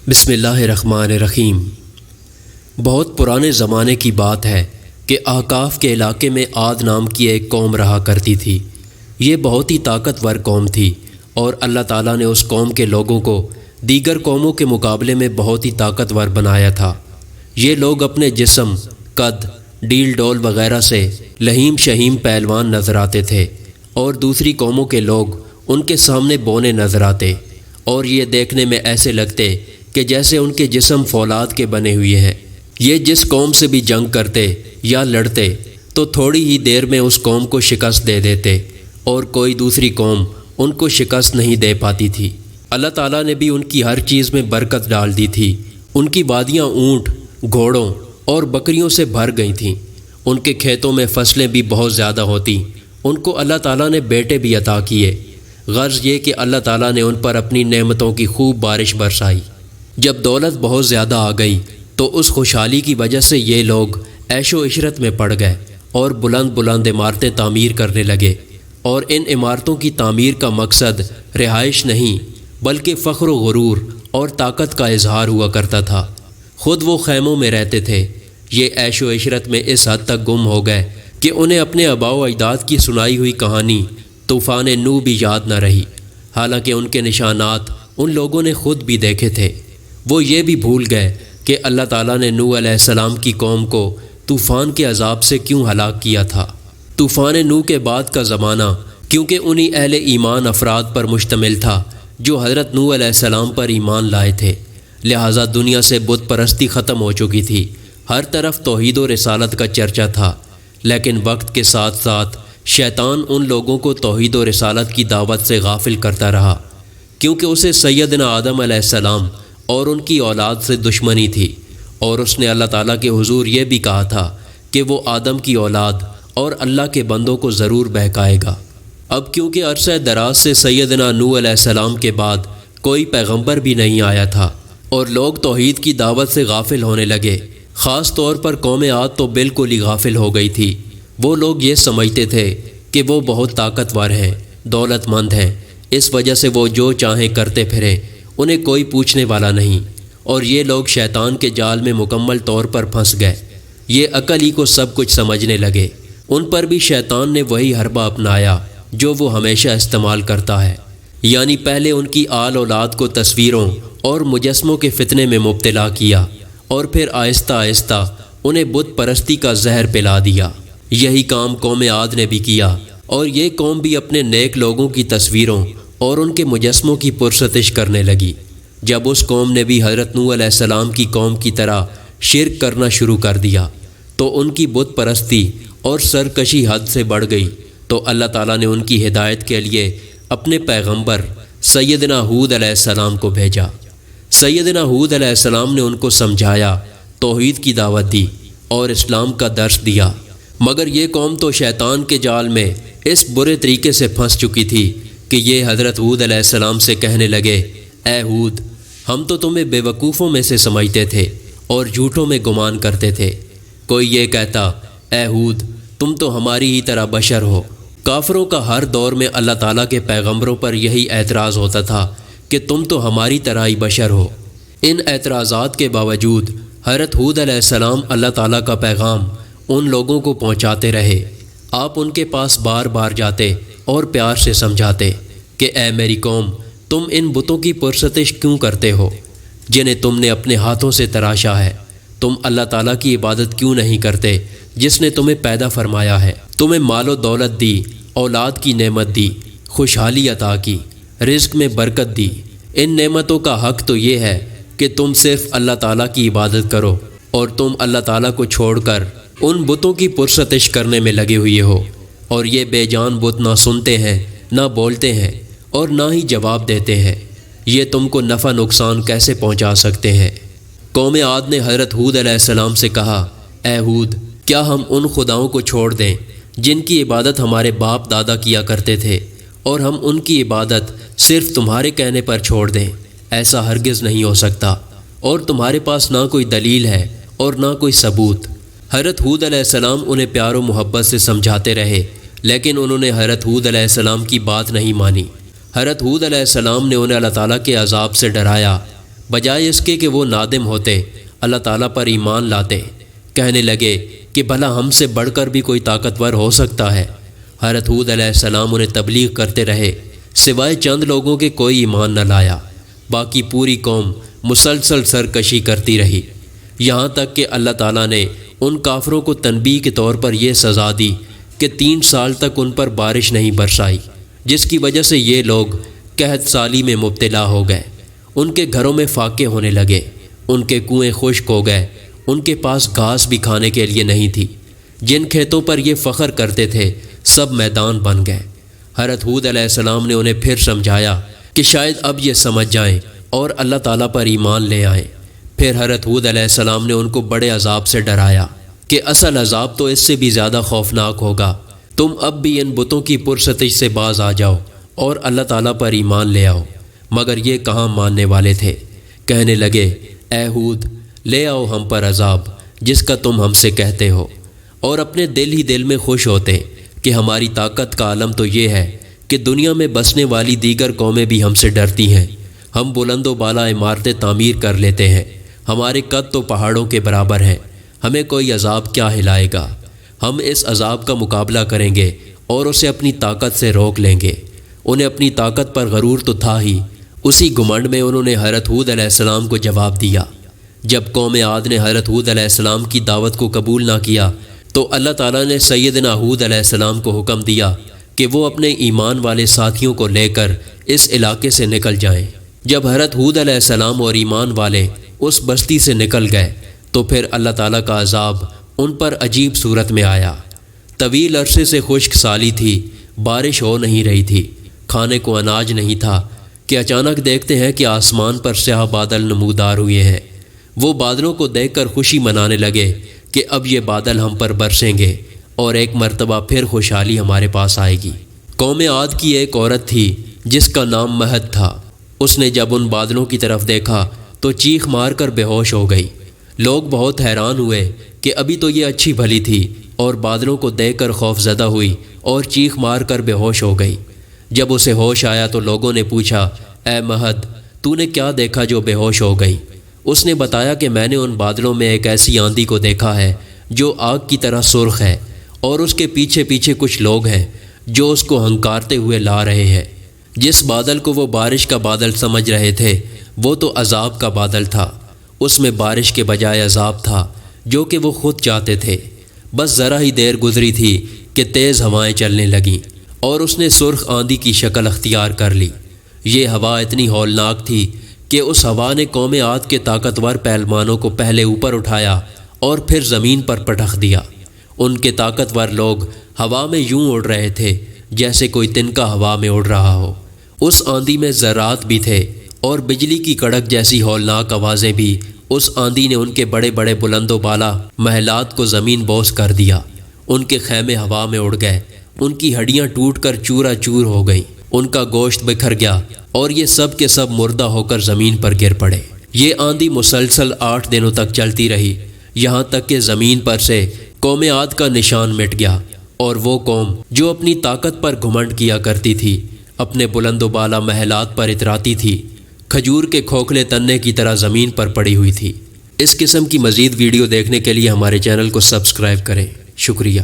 بسم اللہ الرحمن الرحیم۔ بہت پرانے زمانے کی بات ہے کہ احقاف کے علاقے میں عاد نام کی ایک قوم رہا کرتی تھی۔ یہ بہت ہی طاقتور قوم تھی اور اللہ تعالیٰ نے اس قوم کے لوگوں کو دیگر قوموں کے مقابلے میں بہت ہی طاقتور بنایا تھا۔ یہ لوگ اپنے جسم، قد، ڈیل ڈول وغیرہ سے لہیم شہیم پہلوان نظر آتے تھے اور دوسری قوموں کے لوگ ان کے سامنے بونے نظر آتے اور یہ دیکھنے میں ایسے لگتے کہ جیسے ان کے جسم فولاد کے بنے ہوئے ہیں۔ یہ جس قوم سے بھی جنگ کرتے یا لڑتے تو تھوڑی ہی دیر میں اس قوم کو شکست دے دیتے اور کوئی دوسری قوم ان کو شکست نہیں دے پاتی تھی۔ اللہ تعالیٰ نے بھی ان کی ہر چیز میں برکت ڈال دی تھی۔ ان کی وادیاں اونٹ، گھوڑوں اور بکریوں سے بھر گئی تھیں۔ ان کے کھیتوں میں فصلیں بھی بہت زیادہ ہوتی۔ ان کو اللہ تعالیٰ نے بیٹے بھی عطا کیے۔ غرض یہ کہ اللہ تعالیٰ نے ان پر اپنی نعمتوں کی خوب بارش برسائی۔ جب دولت بہت زیادہ آ گئی تو اس خوشحالی کی وجہ سے یہ لوگ عیش و عشرت میں پڑ گئے اور بلند بلند عمارتیں تعمیر کرنے لگے، اور ان عمارتوں کی تعمیر کا مقصد رہائش نہیں بلکہ فخر و غرور اور طاقت کا اظہار ہوا کرتا تھا۔ خود وہ خیموں میں رہتے تھے۔ یہ عیش و عشرت میں اس حد تک گم ہو گئے کہ انہیں اپنے آباء و اجداد کی سنائی ہوئی کہانی طوفان نو بھی یاد نہ رہی، حالانکہ ان کے نشانات ان لوگوں نے خود بھی دیکھے تھے۔ وہ یہ بھی بھول گئے کہ اللہ تعالیٰ نے نوح علیہ السلام کی قوم کو طوفان کے عذاب سے کیوں ہلاک کیا تھا۔ طوفان نوح کے بعد کا زمانہ کیونکہ انہی اہل ایمان افراد پر مشتمل تھا جو حضرت نوح علیہ السلام پر ایمان لائے تھے، لہٰذا دنیا سے بت پرستی ختم ہو چکی تھی۔ ہر طرف توحید و رسالت کا چرچا تھا، لیکن وقت کے ساتھ ساتھ شیطان ان لوگوں کو توحید و رسالت کی دعوت سے غافل کرتا رہا، کیونکہ اسے سیدنا آدم علیہ السلام اور ان کی اولاد سے دشمنی تھی، اور اس نے اللہ تعالیٰ کے حضور یہ بھی کہا تھا کہ وہ آدم کی اولاد اور اللہ کے بندوں کو ضرور بہکائے گا۔ اب کیونکہ عرصہ دراز سے سیدنا نوح علیہ السلام کے بعد کوئی پیغمبر بھی نہیں آیا تھا اور لوگ توحید کی دعوت سے غافل ہونے لگے، خاص طور پر قوم عاد تو بالکل ہی غافل ہو گئی تھی۔ وہ لوگ یہ سمجھتے تھے کہ وہ بہت طاقتور ہیں، دولت مند ہیں، اس وجہ سے وہ جو چاہیں کرتے پھریں، انہیں کوئی پوچھنے والا نہیں، اور یہ لوگ شیطان کے جال میں مکمل طور پر پھنس گئے۔ یہ عقل ہی کو سب کچھ سمجھنے لگے۔ ان پر بھی شیطان نے وہی حربہ اپنایا جو وہ ہمیشہ استعمال کرتا ہے، یعنی پہلے ان کی آل اولاد کو تصویروں اور مجسموں کے فتنے میں مبتلا کیا اور پھر آہستہ آہستہ انہیں بت پرستی کا زہر پلا دیا۔ یہی کام قوم عاد نے بھی کیا، اور یہ قوم بھی اپنے نیک لوگوں کی تصویروں اور ان کے مجسموں کی پرستش کرنے لگی۔ جب اس قوم نے بھی حضرت نوح علیہ السلام کی قوم کی طرح شرک کرنا شروع کر دیا تو ان کی بت پرستی اور سرکشی حد سے بڑھ گئی، تو اللہ تعالیٰ نے ان کی ہدایت کے لیے اپنے پیغمبر سیدنا ہود علیہ السلام کو بھیجا۔ سیدنا ہود علیہ السلام نے ان کو سمجھایا، توحید کی دعوت دی اور اسلام کا درس دیا، مگر یہ قوم تو شیطان کے جال میں اس برے طریقے سے پھنس چکی تھی کہ یہ حضرت ہود علیہ السلام سے کہنے لگے، اے ہود، ہم تو تمہیں بے وقوفوں میں سے سمجھتے تھے اور جھوٹوں میں گمان کرتے تھے۔ کوئی یہ کہتا، اے ہود، تم تو ہماری ہی طرح بشر ہو۔ کافروں کا ہر دور میں اللہ تعالیٰ کے پیغمبروں پر یہی اعتراض ہوتا تھا کہ تم تو ہماری طرح ہی بشر ہو۔ ان اعتراضات کے باوجود حضرت ہود علیہ السلام اللہ تعالیٰ کا پیغام ان لوگوں کو پہنچاتے رہے۔ آپ ان کے پاس بار بار جاتے اور پیار سے سمجھاتے کہ اے میری قوم، تم ان بتوں کی پرستش کیوں کرتے ہو جنہیں تم نے اپنے ہاتھوں سے تراشا ہے؟ تم اللہ تعالیٰ کی عبادت کیوں نہیں کرتے جس نے تمہیں پیدا فرمایا ہے، تمہیں مال و دولت دی، اولاد کی نعمت دی، خوشحالی عطا کی، رزق میں برکت دی۔ ان نعمتوں کا حق تو یہ ہے کہ تم صرف اللہ تعالیٰ کی عبادت کرو، اور تم اللہ تعالیٰ کو چھوڑ کر ان بتوں کی پرستش کرنے میں لگے ہوئے ہو، اور یہ بے جان بت نہ سنتے ہیں، نہ بولتے ہیں، اور نہ ہی جواب دیتے ہیں۔ یہ تم کو نفع نقصان کیسے پہنچا سکتے ہیں؟ قوم عاد نے حضرت ہود علیہ السلام سے کہا، اے ہود، کیا ہم ان خداؤں کو چھوڑ دیں جن کی عبادت ہمارے باپ دادا کیا کرتے تھے، اور ہم ان کی عبادت صرف تمہارے کہنے پر چھوڑ دیں؟ ایسا ہرگز نہیں ہو سکتا، اور تمہارے پاس نہ کوئی دلیل ہے اور نہ کوئی ثبوت۔ حضرت ہود علیہ السلام انہیں پیار و محبت سے سمجھاتے رہے، لیکن انہوں نے حضرت ہود علیہ السلام کی بات نہیں مانی۔ حضرت ہود علیہ السلام نے انہیں اللہ تعالیٰ کے عذاب سے ڈرایا، بجائے اس کے کہ وہ نادم ہوتے اللہ تعالیٰ پر ایمان لاتے۔ کہنے لگے کہ بھلا ہم سے بڑھ کر بھی کوئی طاقتور ہو سکتا ہے۔ حضرت ہود علیہ السلام انہیں تبلیغ کرتے رہے، سوائے چند لوگوں کے کوئی ایمان نہ لایا۔ باقی پوری قوم مسلسل سرکشی کرتی رہی، یہاں تک کہ اللہ تعالیٰ نے ان کافروں کو تنبیہ کے طور پر یہ سزا دی کہ 3 سال تک ان پر بارش نہیں برسائی، جس کی وجہ سے یہ لوگ قحط سالی میں مبتلا ہو گئے۔ ان کے گھروں میں فاقے ہونے لگے، ان کے کنویں خشک ہو گئے، ان کے پاس گھاس بھی کھانے کے لیے نہیں تھی۔ جن کھیتوں پر یہ فخر کرتے تھے سب میدان بن گئے۔ حضرت ہود علیہ السلام نے انہیں پھر سمجھایا کہ شاید اب یہ سمجھ جائیں اور اللہ تعالیٰ پر ایمان لے آئیں۔ پھر حضرت ہود علیہ السلام نے ان کو بڑے عذاب سے ڈرایا کہ اصل عذاب تو اس سے بھی زیادہ خوفناک ہوگا۔ تم اب بھی ان بتوں کی پرستش سے باز آ جاؤ اور اللہ تعالیٰ پر ایمان لے آؤ۔ مگر یہ کہاں ماننے والے تھے۔ کہنے لگے اے ہود، لے آؤ ہم پر عذاب جس کا تم ہم سے کہتے ہو، اور اپنے دل ہی دل میں خوش ہوتے کہ ہماری طاقت کا عالم تو یہ ہے کہ دنیا میں بسنے والی دیگر قومیں بھی ہم سے ڈرتی ہیں۔ ہم بلند و بالا عمارتیں تعمیر کر لیتے ہیں، ہمارے قد تو پہاڑوں کے برابر ہیں، ہمیں کوئی عذاب کیا ہلائے گا۔ ہم اس عذاب کا مقابلہ کریں گے اور اسے اپنی طاقت سے روک لیں گے۔ انہیں اپنی طاقت پر غرور تو تھا ہی، اسی گھمنڈ میں انہوں نے حضرت ہود علیہ السلام کو جواب دیا۔ جب قوم عاد نے حضرت ہود علیہ السلام کی دعوت کو قبول نہ کیا تو اللہ تعالیٰ نے سیدنا ہود علیہ السلام کو حکم دیا کہ وہ اپنے ایمان والے ساتھیوں کو لے کر اس علاقے سے نکل جائیں۔ جب حضرت ہود علیہ السلام اور ایمان والے اس بستی سے نکل گئے تو پھر اللہ تعالیٰ کا عذاب ان پر عجیب صورت میں آیا۔ طویل عرصے سے خشک سالی تھی، بارش ہو نہیں رہی تھی، کھانے کو اناج نہیں تھا کہ اچانک دیکھتے ہیں کہ آسمان پر سیاہ بادل نمودار ہوئے ہیں۔ وہ بادلوں کو دیکھ کر خوشی منانے لگے کہ اب یہ بادل ہم پر برسیں گے اور ایک مرتبہ پھر خوشحالی ہمارے پاس آئے گی۔ قوم عاد کی ایک عورت تھی جس کا نام مہد تھا۔ اس نے جب ان بادلوں کی طرف دیکھا تو چیخ مار کر بے ہوش ہو گئی۔ لوگ بہت حیران ہوئے کہ ابھی تو یہ اچھی بھلی تھی اور بادلوں کو دیکھ کر خوف زدہ ہوئی اور چیخ مار کر بے ہوش ہو گئی۔ جب اسے ہوش آیا تو لوگوں نے پوچھا اے مہد، تو نے کیا دیکھا جو بے ہوش ہو گئی؟ اس نے بتایا کہ میں نے ان بادلوں میں ایک ایسی آندھی کو دیکھا ہے جو آگ کی طرح سرخ ہے، اور اس کے پیچھے پیچھے کچھ لوگ ہیں جو اس کو ہنکارتے ہوئے لا رہے ہیں۔ جس بادل کو وہ بارش کا بادل سمجھ رہے تھے وہ تو عذاب کا بادل تھا، اس میں بارش کے بجائے عذاب تھا جو کہ وہ خود چاہتے تھے۔ بس ذرا ہی دیر گزری تھی کہ تیز ہوائیں چلنے لگیں اور اس نے سرخ آندھی کی شکل اختیار کر لی۔ یہ ہوا اتنی ہولناک تھی کہ اس ہوا نے قوم عاد کے طاقتور پہلوانوں کو پہلے اوپر اٹھایا اور پھر زمین پر پٹخ دیا۔ ان کے طاقتور لوگ ہوا میں یوں اڑ رہے تھے جیسے کوئی تنکا ہوا میں اڑ رہا ہو۔ اس آندھی میں ذرات بھی تھے اور بجلی کی کڑک جیسی ہولناک آوازیں بھی۔ اس آندھی نے ان کے بڑے بڑے بلند و بالا محلات کو زمین بوس کر دیا، ان کے خیمے ہوا میں اڑ گئے، ان کی ہڈیاں ٹوٹ کر چورا چور ہو گئیں، ان کا گوشت بکھر گیا اور یہ سب کے سب مردہ ہو کر زمین پر گر پڑے۔ یہ آندھی مسلسل 8 دنوں تک چلتی رہی، یہاں تک کہ زمین پر سے قوم عاد کا نشان مٹ گیا، اور وہ قوم جو اپنی طاقت پر گھمنڈ کیا کرتی تھی، اپنے بلند و بالا محلات پر اتراتی تھی، کھجور کے کھوکھلے تنے کی طرح زمین پر پڑی ہوئی تھی۔ اس قسم کی مزید ویڈیو دیکھنے کے لیے ہمارے چینل کو سبسکرائب کریں۔ شکریہ۔